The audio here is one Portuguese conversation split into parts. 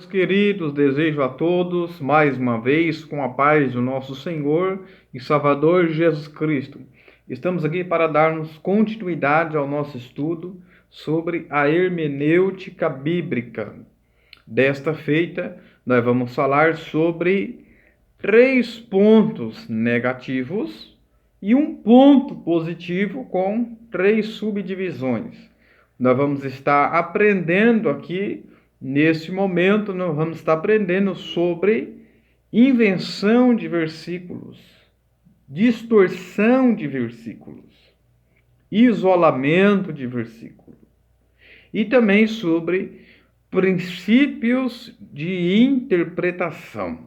Queridos, desejo a todos, mais uma vez, com a paz do nosso Senhor e Salvador Jesus Cristo. Estamos aqui para darmos continuidade ao nosso estudo sobre a hermenêutica bíblica. Desta feita, nós vamos falar sobre 3 pontos negativos e um ponto positivo com 3 subdivisões. Nós vamos estar aprendendo aqui. Neste momento, nós vamos estar aprendendo sobre invenção de versículos, distorção de versículos, isolamento de versículos e também sobre princípios de interpretação.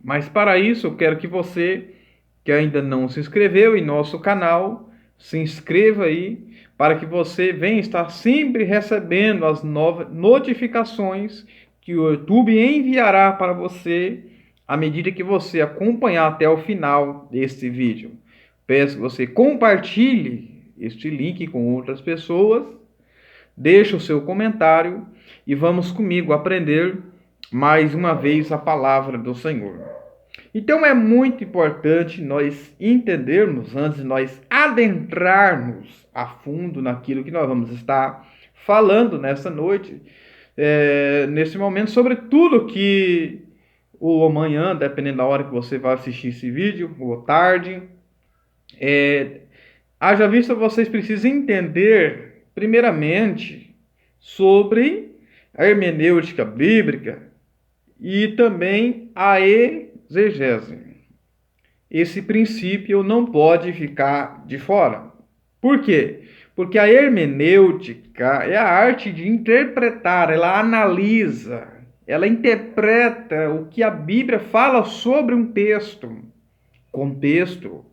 Mas para isso, eu quero que você, que ainda não se inscreveu em nosso canal, se inscreva aí, para que você venha estar sempre recebendo as novas notificações que o YouTube enviará para você à medida que você acompanhar até o final deste vídeo. Peço que você compartilhe este link com outras pessoas, deixe o seu comentário e vamos comigo aprender mais uma vez a palavra do Senhor. Então é muito importante nós entendermos, antes de nós adentrarmos a fundo naquilo que nós vamos estar falando nessa noite, nesse momento, sobre tudo que, ou amanhã, dependendo da hora que você vai assistir esse vídeo, ou tarde, haja vista, vocês precisam entender, primeiramente, sobre a hermenêutica bíblica e também a exegese. Esse princípio não pode ficar de fora. Por quê? Porque a hermenêutica é a arte de interpretar, ela analisa, ela interpreta o que a Bíblia fala sobre um texto, contexto,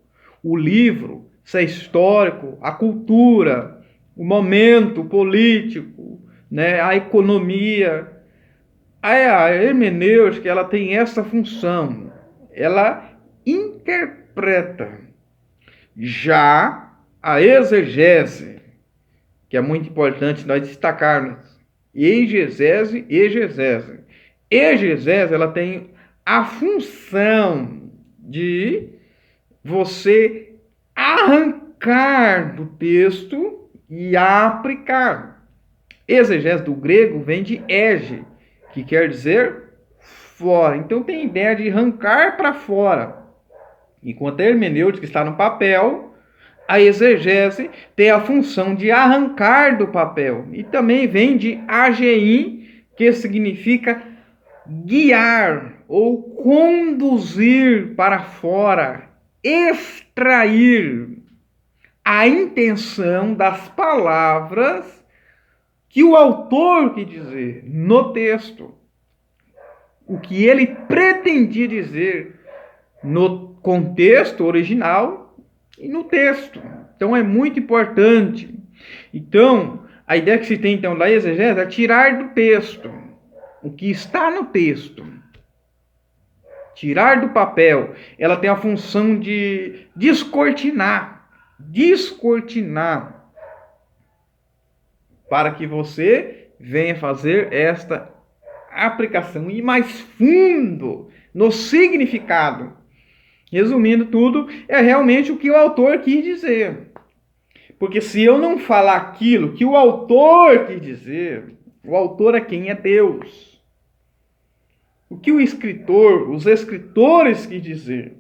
o livro, se é histórico, a cultura, o momento político, a economia. A hermenêutica, ela tem essa função, ela interpreta. Já a exegese, que é muito importante nós destacarmos, exegese. Exegese, ela tem a função de você arrancar do texto e aplicar. Exegese do grego vem de ege, que quer dizer fora. Então tem a ideia de arrancar para fora. Enquanto a hermenêutica está no papel, a exegese tem a função de arrancar do papel. E também vem de agein, que significa guiar ou conduzir para fora, extrair a intenção das palavras que o autor quis dizer no texto, o que ele pretendia dizer no contexto original e no texto. Então é muito importante. Então, a ideia que se tem então da exegese é tirar do texto o que está no texto. Tirar do papel. Ela tem a função de descortinar, para que você venha fazer esta aplicação e mais fundo no significado. Resumindo tudo, é realmente o que o autor quis dizer. Porque se eu não falar aquilo que o autor quis dizer, o autor é quem? É Deus. O que o escritor, os escritores quis dizer,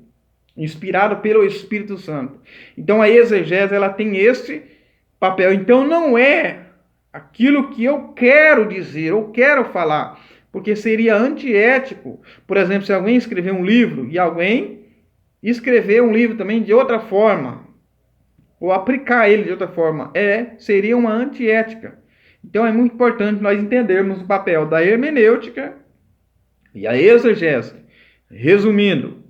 inspirado pelo Espírito Santo. Então a exegese, ela tem esse papel. Então não é aquilo que eu quero dizer, eu quero falar, porque seria antiético. Por exemplo, se alguém escrever um livro e alguém escrever um livro também de outra forma, ou aplicar ele de outra forma, seria uma antiética. Então é muito importante nós entendermos o papel da hermenêutica e a exegese. Resumindo,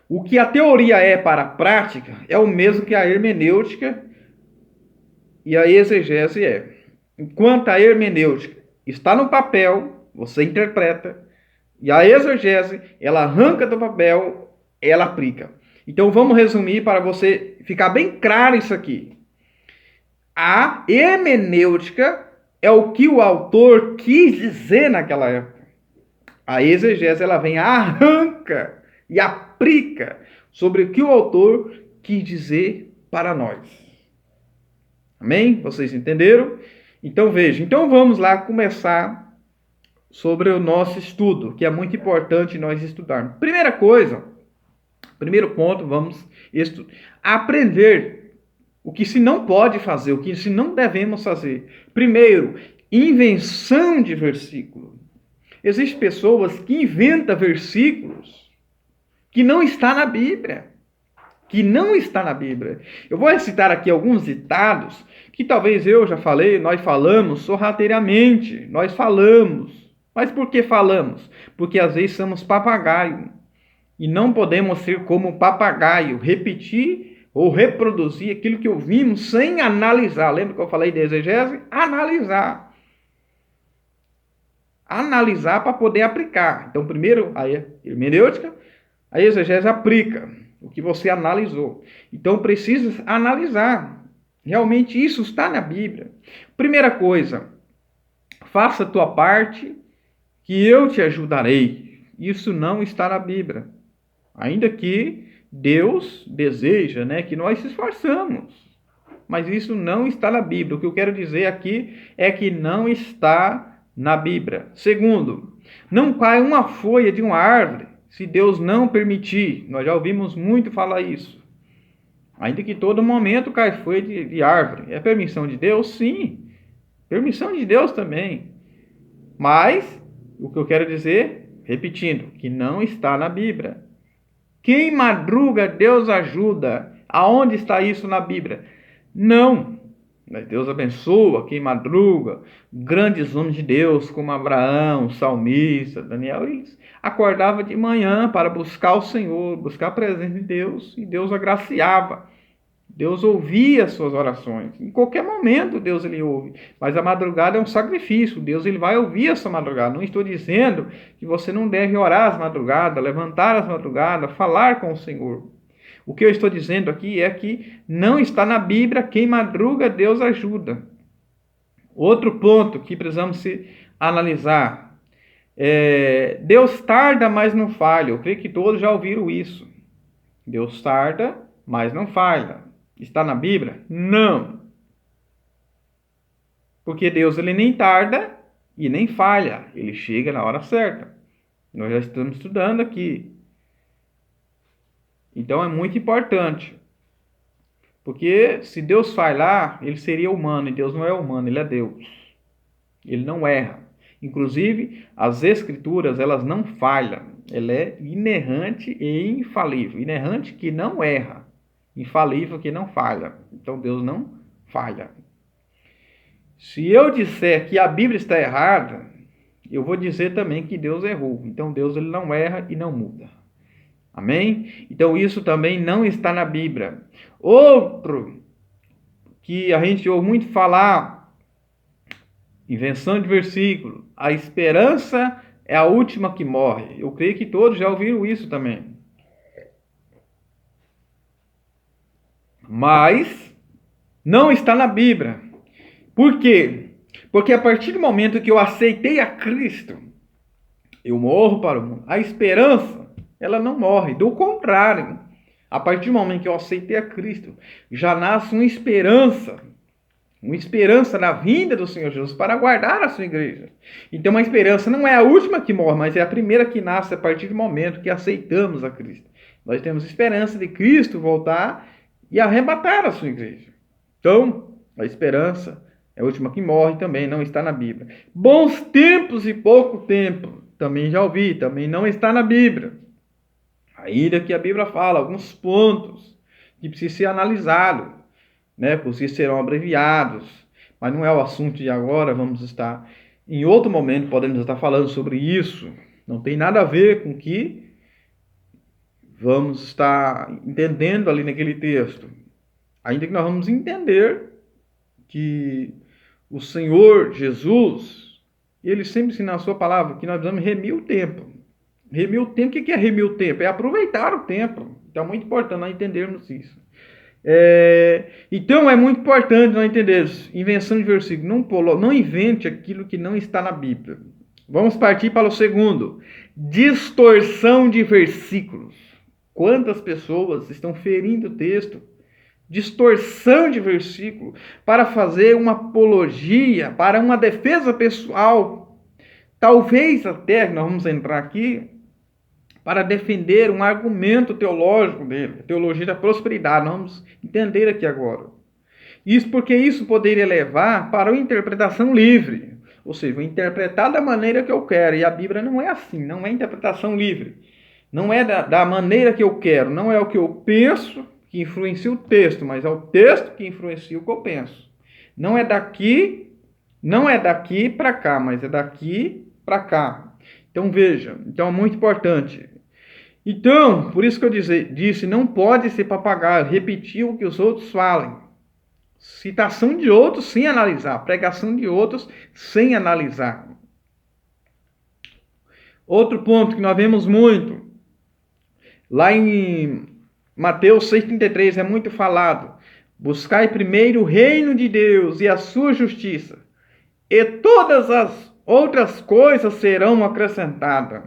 o que a teoria é para a prática é o mesmo que a hermenêutica e a exegese é. Enquanto a hermenêutica está no papel, você interpreta, e a exegese, ela arranca do papel, ela aplica. Então vamos resumir para você ficar bem claro isso aqui. A hermenêutica é o que o autor quis dizer naquela época. A exegese, ela vem, arranca e aplica sobre o que o autor quis dizer para nós. Amém? Vocês entenderam? Então veja, então vamos lá começar sobre o nosso estudo, que é muito importante nós estudarmos. Primeira coisa, primeiro ponto, vamos aprender o que se não pode fazer, o que se não devemos fazer. Primeiro, invenção de versículo. Existem pessoas que inventam versículos que não está na Bíblia. Que não está na Bíblia. Eu vou citar aqui alguns ditados que talvez eu já falei, nós falamos sorrateiramente, nós falamos. Mas por que falamos? Porque às vezes somos papagaio e não podemos ser como papagaio, repetir ou reproduzir aquilo que ouvimos sem analisar. Lembra que eu falei de exegese? Analisar. Analisar para poder aplicar. Então, primeiro, a hermenêutica, a exegese aplica o que você analisou. Então, precisa analisar. Realmente isso está na Bíblia. Primeira coisa, faça a tua parte, que eu te ajudarei. Isso não está na Bíblia. Ainda que Deus deseja, que nós se esforçamos. Mas isso não está na Bíblia. O que eu quero dizer aqui é que não está na Bíblia. Segundo, não cai uma folha de uma árvore se Deus não permitir. Nós já ouvimos muito falar isso. Ainda que todo momento cai folha de árvore. É permissão de Deus? Sim. Permissão de Deus também. Mas, o que eu quero dizer, repetindo, que não está na Bíblia. Quem madruga, Deus ajuda. Aonde está isso na Bíblia? Não. Deus abençoa quem madruga. Grandes homens de Deus, como Abraão, salmista, Daniel, eles acordavam de manhã para buscar o Senhor, buscar a presença de Deus, e Deus agraciava. Deus ouvia as suas orações. Em qualquer momento Deus ele ouve. Mas a madrugada é um sacrifício. Deus ele vai ouvir essa madrugada. Não estou dizendo que você não deve orar às madrugadas, levantar às madrugadas, falar com o Senhor. O que eu estou dizendo aqui é que não está na Bíblia, quem madruga, Deus ajuda. Outro ponto que precisamos analisar. Deus tarda, mas não falha. Eu creio que todos já ouviram isso. Deus tarda, mas não falha. Está na Bíblia? Não. Porque Deus ele nem tarda e nem falha. Ele chega na hora certa. Nós já estamos estudando aqui. Então é muito importante. Porque se Deus falhar, ele seria humano. E Deus não é humano, ele é Deus. Ele não erra. Inclusive, as Escrituras, elas não falham. Ela é inerrante e infalível. Inerrante que não erra. Infalível que não falha. Então Deus não falha. Se eu disser que a Bíblia está errada, eu vou dizer também que Deus errou. Então Deus ele não erra e não muda. Amém? Então isso também não está na Bíblia. Outro que a gente ouve muito falar, invenção de versículo, a esperança é a última que morre. Eu creio que todos já ouviram isso também. Mas não está na Bíblia. Por quê? Porque a partir do momento que eu aceitei a Cristo, eu morro para o mundo. A esperança, ela não morre. Do contrário, a partir do momento que eu aceitei a Cristo, já nasce uma esperança na vinda do Senhor Jesus para guardar a sua igreja. Então a esperança não é a última que morre, mas é a primeira que nasce a partir do momento que aceitamos a Cristo. Nós temos esperança de Cristo voltar e arrebatar a sua igreja. Então, a esperança é a última que morre, também não está na Bíblia. Bons tempos e pouco tempo, também já ouvi, também não está na Bíblia. Ainda que a Bíblia fala alguns pontos que precisam ser analisados, porque serão abreviados, mas não é o assunto de agora, vamos estar em outro momento, podemos estar falando sobre isso. Não tem nada a ver com o que vamos estar entendendo ali naquele texto. Ainda que nós vamos entender que o Senhor Jesus, ele sempre ensina na sua palavra que nós vamos remir o tempo. Remir o tempo, o que é remir o tempo? É aproveitar o tempo. Então é muito importante nós entendermos isso. Então é muito importante nós entendermos. Invenção de versículo. Não invente aquilo que não está na Bíblia. Vamos partir para o segundo. Distorção de versículos. Quantas pessoas estão ferindo o texto? Distorção de versículo para fazer uma apologia, para uma defesa pessoal. Talvez até, nós vamos entrar aqui, para defender um argumento teológico dele, a teologia da prosperidade. Nós vamos entender aqui agora. Isso porque isso poderia levar para uma interpretação livre. Ou seja, vou interpretar da maneira que eu quero. E a Bíblia não é assim, não é interpretação livre. Não é da maneira que eu quero, não é o que eu penso que influencia o texto, mas é o texto que influencia o que eu penso. Não é daqui para cá, mas é daqui para cá. Então veja, então é muito importante. Então, por isso que eu disse, não pode ser papagaio, repetir o que os outros falam. Citação de outros sem analisar, pregação de outros sem analisar. Outro ponto que nós vemos muito, lá em Mateus 6,33 é muito falado: buscai primeiro o reino de Deus e a sua justiça, e todas as outras coisas serão acrescentadas.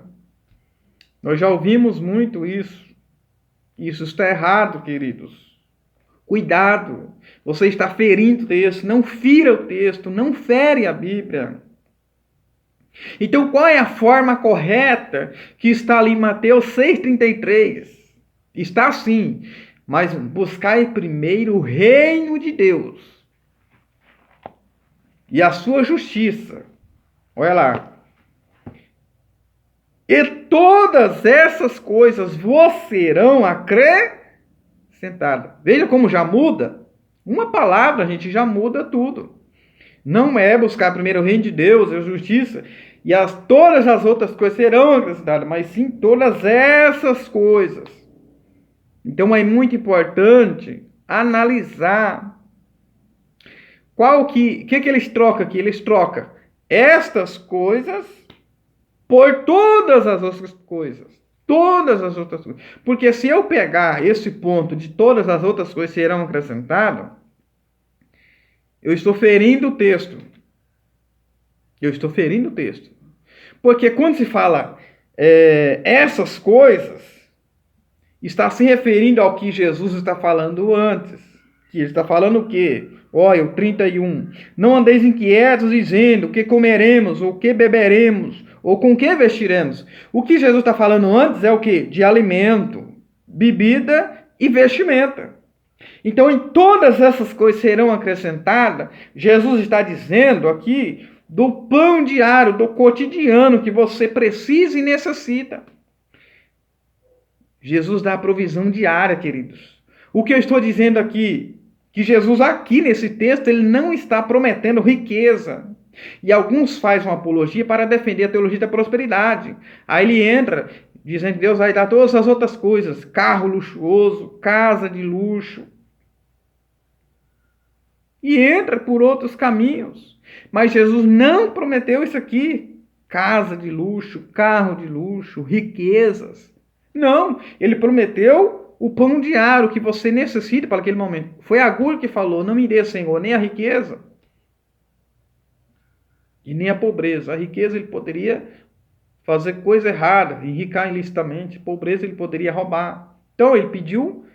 Nós já ouvimos muito isso. Isso está errado, queridos. Cuidado, você está ferindo o texto, não fira o texto, não fere a Bíblia. Então, qual é a forma correta que está ali em Mateus 6,33? Está assim, mas buscai primeiro o reino de Deus e a sua justiça. Olha lá. E todas essas coisas vos serão acrescentadas. Veja como já muda. Uma palavra, a gente já muda tudo. Não é buscar primeiro o reino de Deus e a justiça e todas as outras coisas serão acrescentadas, mas sim todas essas coisas. Então é muito importante analisar qual que eles trocam aqui. Eles trocam estas coisas por todas as outras coisas. Todas as outras coisas. Porque se eu pegar esse ponto de todas as outras coisas serão acrescentadas, eu estou ferindo o texto. Eu estou ferindo o texto. Porque quando se fala essas coisas, está se referindo ao que Jesus está falando antes. Que ele está falando o quê? Olha, o 31. Não andeis inquietos dizendo o que comeremos, ou o que beberemos, ou com que vestiremos. O que Jesus está falando antes é o quê? De alimento, bebida e vestimenta. Então, em todas essas coisas serão acrescentadas. Jesus está dizendo aqui do pão diário, do cotidiano que você precisa e necessita. Jesus dá a provisão diária, queridos. O que eu estou dizendo aqui, que Jesus aqui nesse texto, ele não está prometendo riqueza. E alguns fazem uma apologia para defender a teologia da prosperidade. Aí ele entra dizendo que Deus vai dar todas as outras coisas, carro luxuoso, casa de luxo. E entra por outros caminhos. Mas Jesus não prometeu isso aqui, casa de luxo, carro de luxo, riquezas. Não, ele prometeu o pão diário que você necessita para aquele momento. Foi Agur que falou: não me dê, Senhor, nem a riqueza e nem a pobreza. A riqueza ele poderia fazer coisa errada, enricar ilicitamente. Pobreza ele poderia roubar. Então ele pediu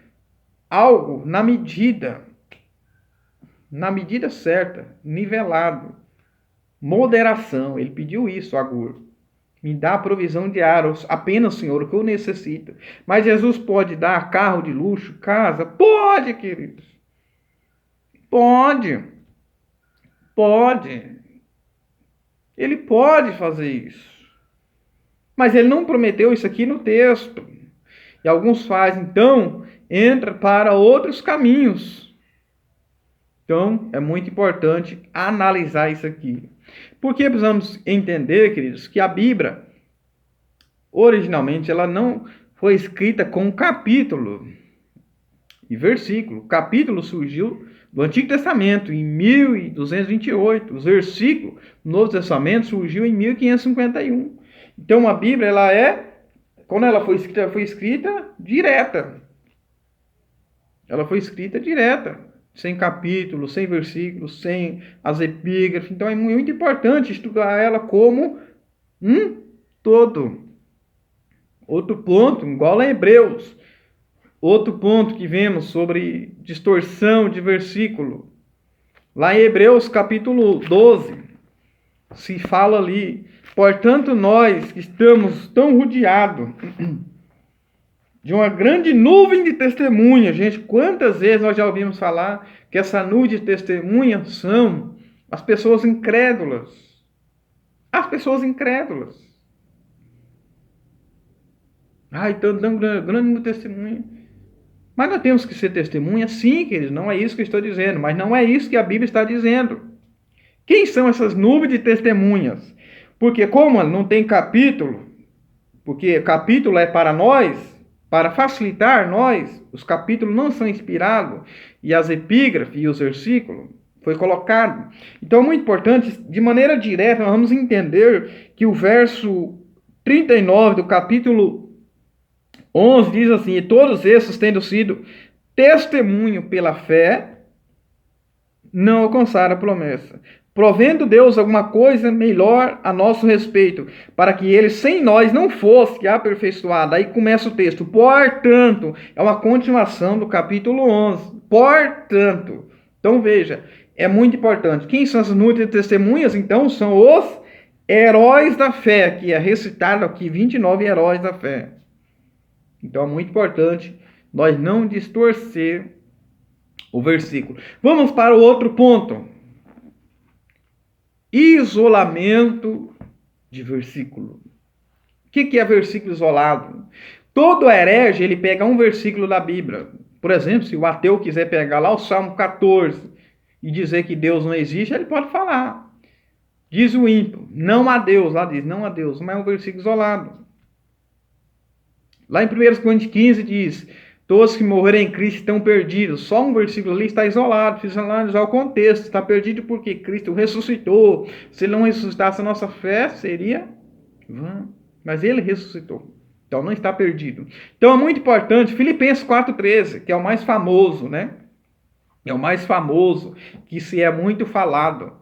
algo na medida certa, nivelado, moderação. Ele pediu isso, Agur. Me dá a provisão diária, apenas, Senhor, o que eu necessito. Mas Jesus pode dar carro de luxo, casa? Pode, queridos. Pode. Ele pode fazer isso. Mas ele não prometeu isso aqui no texto. E alguns fazem, então, entra para outros caminhos. Então, é muito importante analisar isso aqui. Porque precisamos entender, queridos, que a Bíblia, originalmente, ela não foi escrita com capítulo e versículo. O capítulo surgiu do Antigo Testamento, em 1228. Os versículos do Novo Testamento surgiu em 1551. Então, a Bíblia, quando ela foi escrita direta. Ela foi escrita direta. Sem capítulo, sem versículos, sem as epígrafes. Então é muito importante estudar ela como todo. Outro ponto, igual a Hebreus. Outro ponto que vemos sobre distorção de versículo. Lá em Hebreus capítulo 12, se fala ali: portanto, nós que estamos tão rodeados de uma grande nuvem de testemunhas, gente, quantas vezes nós já ouvimos falar que essa nuvem de testemunhas são as pessoas incrédulas. As pessoas incrédulas. Então dando grande testemunha. Mas nós temos que ser testemunha, sim, queridos, não é isso que eu estou dizendo, mas não é isso que a Bíblia está dizendo. Quem são essas nuvens de testemunhas? Porque como não tem capítulo, porque capítulo é para nós, para facilitar nós, os capítulos não são inspirados, e as epígrafes e os versículos foi colocado. Então é muito importante, de maneira direta, nós vamos entender que o verso 39 do capítulo 11 diz assim: e todos esses, tendo sido testemunho pela fé, não alcançaram a promessa, provendo Deus alguma coisa melhor a nosso respeito, para que ele sem nós não fosse aperfeiçoado. Aí começa o texto, portanto, é uma continuação do capítulo 11, portanto. Então veja, é muito importante. Quem são as nuvens de testemunhas? Então são os heróis da fé, que é recitado aqui, 29 heróis da fé. Então é muito importante nós não distorcer o versículo. Vamos para o outro ponto. Isolamento de versículo. O que é versículo isolado? Todo herege, ele pega um versículo da Bíblia. Por exemplo, se o ateu quiser pegar lá o Salmo 14 e dizer que Deus não existe, ele pode falar. Diz o ímpio, não há Deus. Lá diz, não há Deus, mas é um versículo isolado. Lá em 1 Coríntios 15 diz, todos que morrerem em Cristo estão perdidos. Só um versículo ali está isolado, precisa analisar o contexto. Está perdido porque Cristo ressuscitou. Se ele não ressuscitasse, a nossa fé seria vã. Mas ele ressuscitou. Então não está perdido. Então é muito importante, Filipenses 4,13, que é o mais famoso, né? É o mais famoso, que se é muito falado.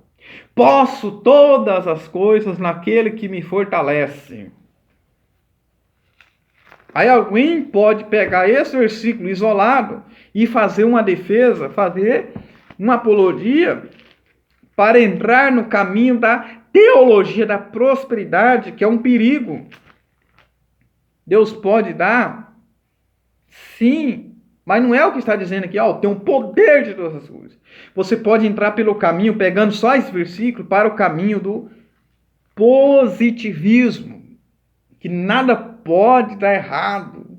Posso todas as coisas naquele que me fortalece. Aí alguém pode pegar esse versículo isolado e fazer uma defesa, fazer uma apologia para entrar no caminho da teologia da prosperidade, que é um perigo. Deus pode dar, sim, mas não é o que está dizendo aqui, tem um poder de todas as coisas. Você pode entrar pelo caminho, pegando só esse versículo, para o caminho do positivismo, que nada pode dar errado.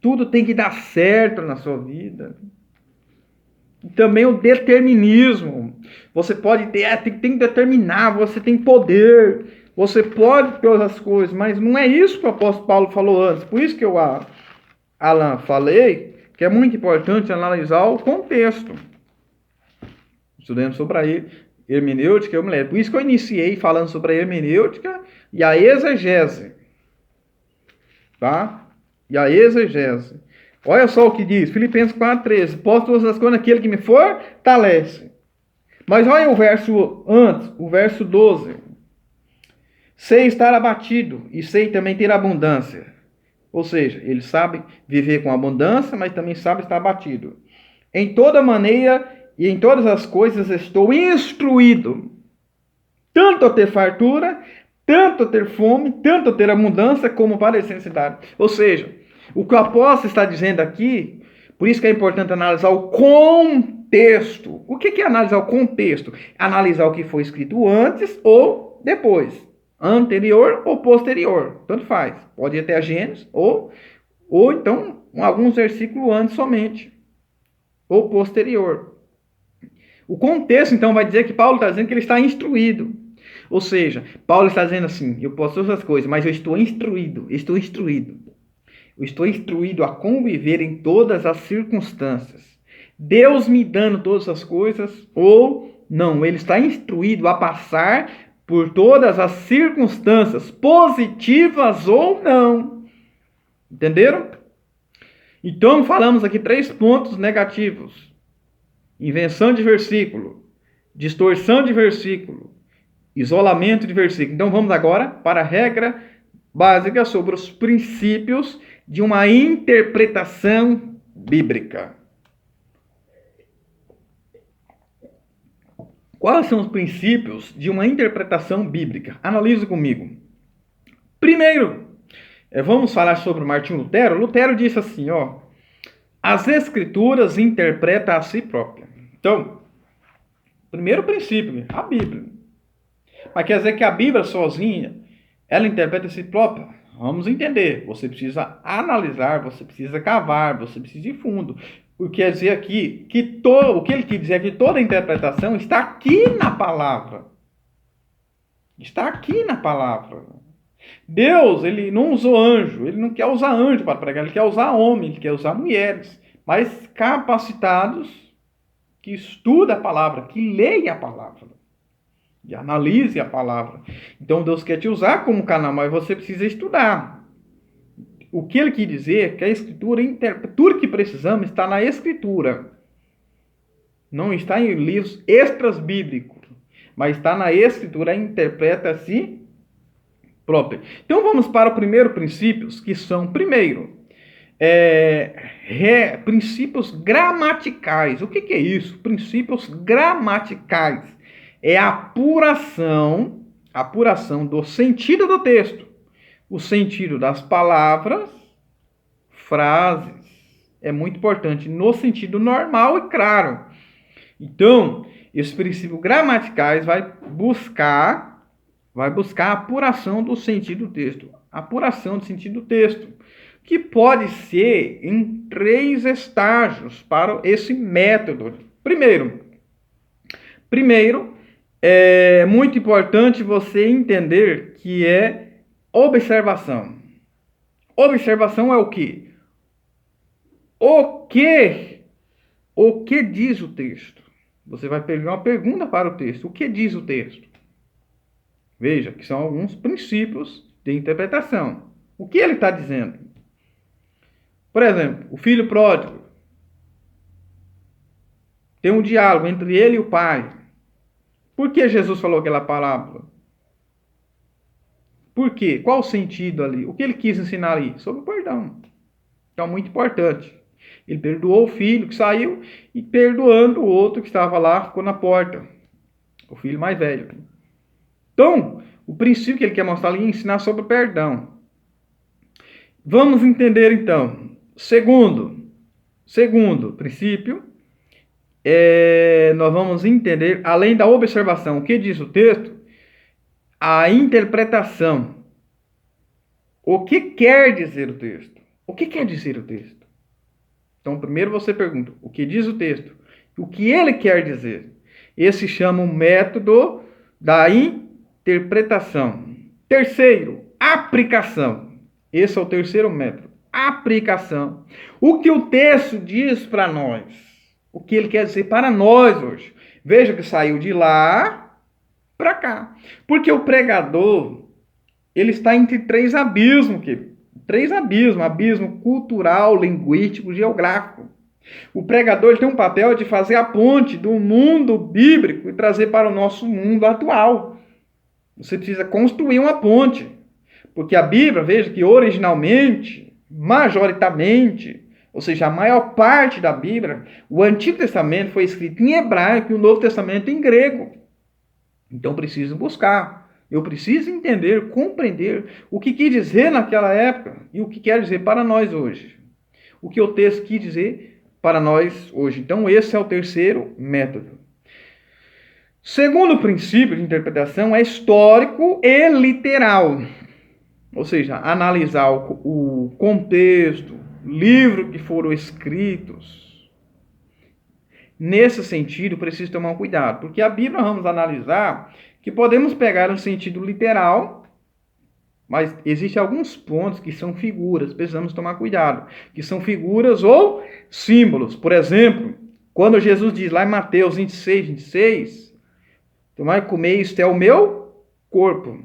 Tudo tem que dar certo na sua vida. E também o determinismo. Você pode ter, tem que determinar, você tem poder, você pode todas as coisas, mas não é isso que o apóstolo Paulo falou antes. Por isso que eu, Alan, falei que é muito importante analisar o contexto. Estudando sobre a hermenêutica, eu me lembro. Por isso que eu iniciei falando sobre a hermenêutica e a exegese. Tá? E a exegese. Olha só o que diz, Filipenses 4,13. Posso todas as coisas naquele que me fortalece. Mas olha o verso antes, o verso 12. Sei estar abatido e sei também ter abundância. Ou seja, ele sabe viver com abundância, mas também sabe estar abatido. Em toda maneira e em todas as coisas estou instruído, tanto a ter fartura, tanto a ter fome, tanto a ter abundância, como para a necessidade. Ou seja, o que o apóstolo está dizendo aqui, por isso que é importante analisar o contexto. O que é analisar o contexto? Analisar o que foi escrito antes ou depois. Anterior ou posterior. Tanto faz. Pode ir até a Gênesis ou então alguns versículos antes somente. Ou posterior. O contexto, então, vai dizer que Paulo está dizendo que ele está instruído. Ou seja, Paulo está dizendo assim, eu posso todas as coisas, mas eu estou instruído. Eu estou instruído a conviver em todas as circunstâncias. Deus me dando todas as coisas ou não. Ele está instruído a passar por todas as circunstâncias, positivas ou não. Entenderam? Então, falamos aqui 3 pontos negativos. Invenção de versículo, distorção de versículo isolamento de versículo. Então vamos agora para a regra básica sobre os princípios de uma interpretação bíblica. Quais são os princípios de uma interpretação bíblica? Analise comigo. Primeiro, vamos falar sobre Martinho Lutero. Lutero disse assim, as Escrituras interpretam a si própria. Então, primeiro princípio, a Bíblia. Mas quer dizer que a Bíblia sozinha, ela interpreta a si própria? Vamos entender. Você precisa analisar, você precisa cavar, você precisa ir fundo. O que quer dizer aqui, o que ele quer dizer é que toda a interpretação está aqui na palavra. Está aqui na palavra. Deus, ele não usou anjo, ele não quer usar anjo para pregar, ele quer usar homem, ele quer usar mulheres, mas capacitados que estuda a palavra, que leia a palavra, e analise a palavra. Então Deus quer te usar como canal, mas você precisa estudar. O que ele quer dizer é que a Escritura, tudo que precisamos está na Escritura. Não está em livros extras bíblicos, mas está na Escritura, interpreta-se própria. Então vamos para os primeiros princípios, que são, primeiro, princípios gramaticais. O que é isso? Princípios gramaticais. É a apuração do sentido do texto. O sentido das palavras, frases, é muito importante no sentido normal e claro. Então, esses princípios gramaticais vai buscar a apuração do sentido do texto. Apuração do sentido do texto, que pode ser em 3 estágios para esse método. Primeiro, é muito importante você entender que é observação. Observação é o quê? O que diz o texto? Você vai pegar uma pergunta para o texto. O que diz o texto? Veja que são alguns princípios de interpretação. O que ele está dizendo? Por exemplo, o filho pródigo. Tem um diálogo entre ele e o pai. Por que Jesus falou aquela parábola? Por quê? Qual o sentido ali? O que ele quis ensinar ali? Sobre o perdão. Então, muito importante. Ele perdoou o filho que saiu e perdoando o outro que estava lá, ficou na porta. O filho mais velho. Então, o princípio que ele quer mostrar ali é ensinar sobre o perdão. Vamos entender então. Segundo princípio, nós vamos entender, além da observação, o que diz o texto, a interpretação. O que quer dizer o texto? O que quer dizer o texto? Então, primeiro você pergunta, o que diz o texto? O que ele quer dizer? Esse chama o método da interpretação. Terceiro, aplicação. Esse é o terceiro método. Aplicação. O que o texto diz para nós? O que ele quer dizer para nós hoje? Veja que saiu de lá para cá. Porque o pregador, ele está entre 3 abismos. 3 abismos. Abismo cultural, linguístico, geográfico. O pregador ele tem um papel de fazer a ponte do mundo bíblico e trazer para o nosso mundo atual. Você precisa construir uma ponte. Porque a Bíblia, veja que originalmente, majoritariamente, ou seja, a maior parte da Bíblia, o Antigo Testamento foi escrito em hebraico e o Novo Testamento em grego. Então preciso buscar. Eu preciso entender, compreender o que quis dizer naquela época e o que quer dizer para nós hoje. O que o texto quis dizer para nós hoje. Então esse é o terceiro método. Segundo princípio de interpretação é histórico e literal. Ou seja, analisar o contexto, livros que foram escritos. Nesse sentido, preciso tomar um cuidado, porque a Bíblia vamos analisar que podemos pegar um sentido literal, mas existem alguns pontos que são figuras, precisamos tomar cuidado, que são figuras ou símbolos. Por exemplo, quando Jesus diz lá em Mateus 26, tomai e comer, isto é o meu corpo.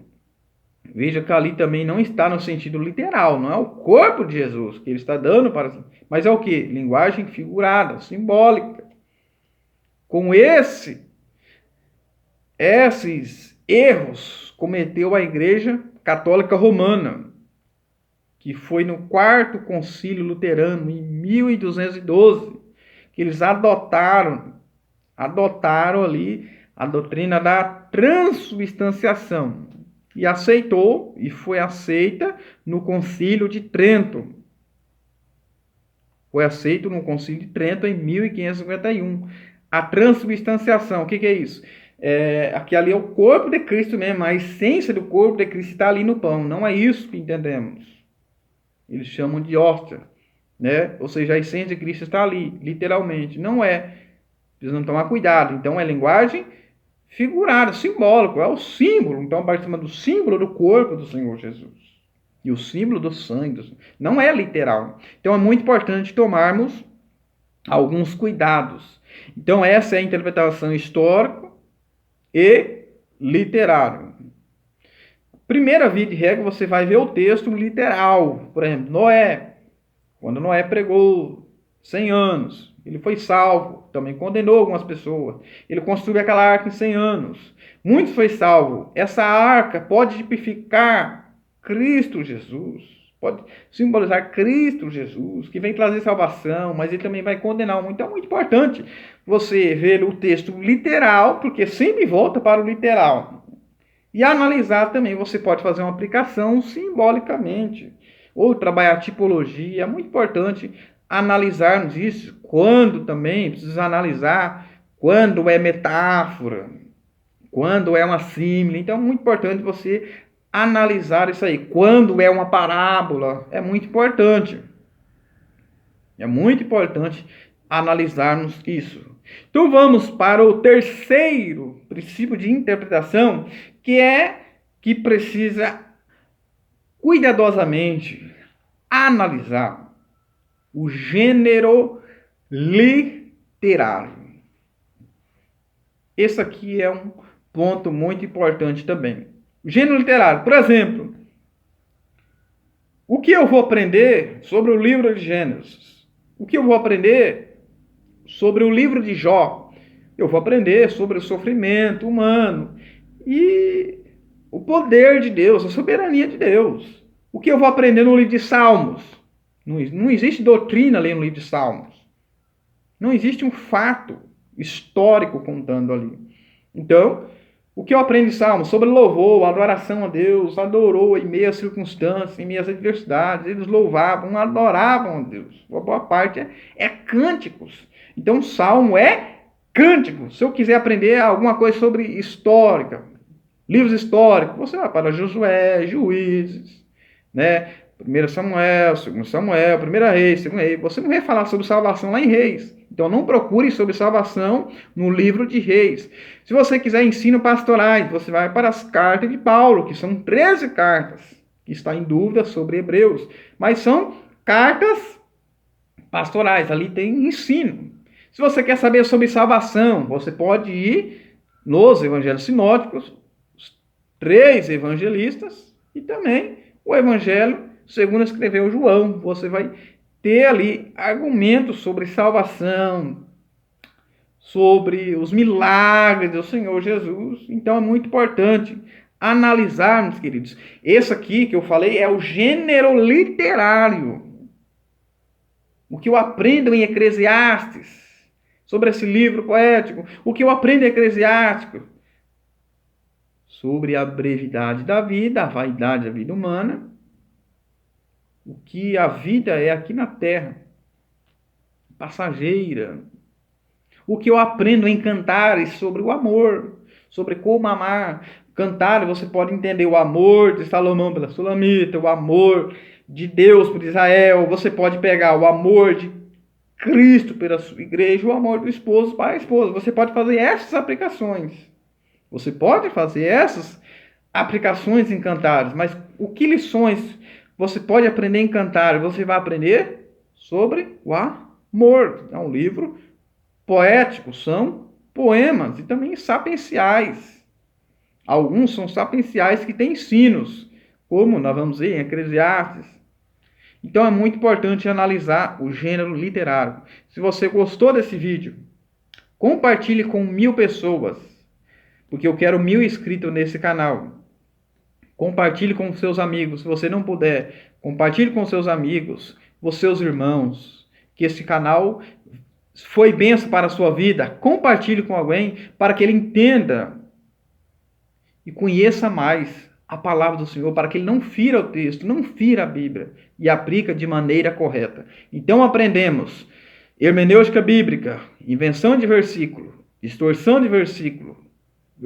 Veja que ali também não está no sentido literal, não é o corpo de Jesus que ele está dando para, mas é o que? Linguagem figurada, simbólica. Com esses erros cometeu a Igreja Católica Romana, que foi no quarto concílio luterano, em 1212, que eles adotaram ali a doutrina da transubstanciação e aceitou, e foi aceita no concílio de Trento. Foi aceito no concílio de Trento em 1551. A transubstanciação, o que é isso? Aqui ali é o corpo de Cristo mesmo, a essência do corpo de Cristo está ali no pão. Não é isso que entendemos. Eles chamam de hóstia, né? Ou seja, a essência de Cristo está ali, literalmente. Não é. Precisamos tomar cuidado. Então é linguagem figurada, simbólico, é o símbolo. Então parte do símbolo do corpo do Senhor Jesus. E o símbolo do sangue. Não é literal. Então é muito importante tomarmos alguns cuidados. Então essa é a interpretação histórica e literária. Primeira via de regra, você vai ver o texto literal. Por exemplo, Noé. Quando Noé pregou 100 anos, ele foi salvo. Também condenou algumas pessoas. Ele construiu aquela arca em 100 anos. Muitos foi salvo. Essa arca pode tipificar Cristo Jesus. Pode simbolizar Cristo Jesus, que vem trazer salvação, mas ele também vai condenar muito. Então é muito importante você ver o texto literal, porque sempre volta para o literal. E analisar também, você pode fazer uma aplicação simbolicamente, ou trabalhar tipologia. É muito importante analisarmos isso. Quando também precisa analisar quando é metáfora, quando é uma símile. Então é muito importante você analisar isso aí. Quando é uma parábola, é muito importante. É muito importante analisarmos isso. Então vamos para o terceiro princípio de interpretação, que precisa cuidadosamente analisar o gênero literário. Esse aqui é um ponto muito importante também. O gênero literário, por exemplo, o que eu vou aprender sobre o livro de Gênesis? O que eu vou aprender sobre o livro de Jó? Eu vou aprender sobre o sofrimento humano e o poder de Deus, a soberania de Deus. O que eu vou aprender no livro de Salmos? Não existe doutrina ali no livro de Salmos. Não existe um fato histórico contando ali. Então, o que eu aprendo em Salmos? Sobre louvor, adoração a Deus. Adorou em meio às circunstâncias, em meio às adversidades. Eles louvavam, adoravam a Deus. A boa parte é cânticos. Então, Salmo é cântico. Se eu quiser aprender alguma coisa sobre histórica, livros históricos, você vai para Josué, Juízes, né? 1 Samuel, 2 Samuel, 1 Reis, 2 Reis. Você não vai falar sobre salvação lá em Reis. Então não procure sobre salvação no livro de Reis. Se você quiser ensino pastorais, você vai para as cartas de Paulo, que são 13 cartas, que está em dúvida sobre Hebreus. Mas são cartas pastorais, ali tem ensino. Se você quer saber sobre salvação, você pode ir nos evangelhos sinóticos, os 3 evangelistas, e também o evangelho segundo escreveu João. Você vai ter ali argumentos sobre salvação, sobre os milagres do Senhor Jesus. Então é muito importante analisarmos, queridos. Esse aqui que eu falei é o gênero literário. O que eu aprendo em Eclesiastes, sobre esse livro poético. O que eu aprendo em Eclesiástico, sobre a brevidade da vida, a vaidade da vida humana. O que a vida é aqui na terra, passageira. O que eu aprendo em Cantares sobre o amor, sobre como amar. Cantares, você pode entender o amor de Salomão pela Sulamita, o amor de Deus por Israel. Você pode pegar o amor de Cristo pela sua igreja, o amor do esposo para a esposa. Você pode fazer essas aplicações. Você pode fazer essas aplicações em Cantares, mas o que lições você pode aprender em Cantares? Você vai aprender sobre o amor. É um livro poético, são poemas e também sapienciais. Alguns são sapienciais que têm ensinos, como nós vamos ver em Eclesiastes. Então é muito importante analisar o gênero literário. Se você gostou desse vídeo, compartilhe com 1000 pessoas. porque eu quero 1000 inscritos nesse canal. Compartilhe com seus amigos. Se você não puder, compartilhe com seus amigos, com seus irmãos, que esse canal foi bênção para a sua vida. Compartilhe com alguém para que ele entenda e conheça mais a palavra do Senhor, para que ele não fira o texto, não fira a Bíblia e aplica de maneira correta. Então aprendemos hermenêutica bíblica, invenção de versículo, distorção de versículo,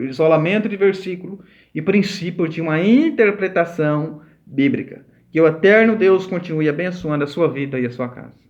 isolamento de versículo e princípio de uma interpretação bíblica. Que o eterno Deus continue abençoando a sua vida e a sua casa.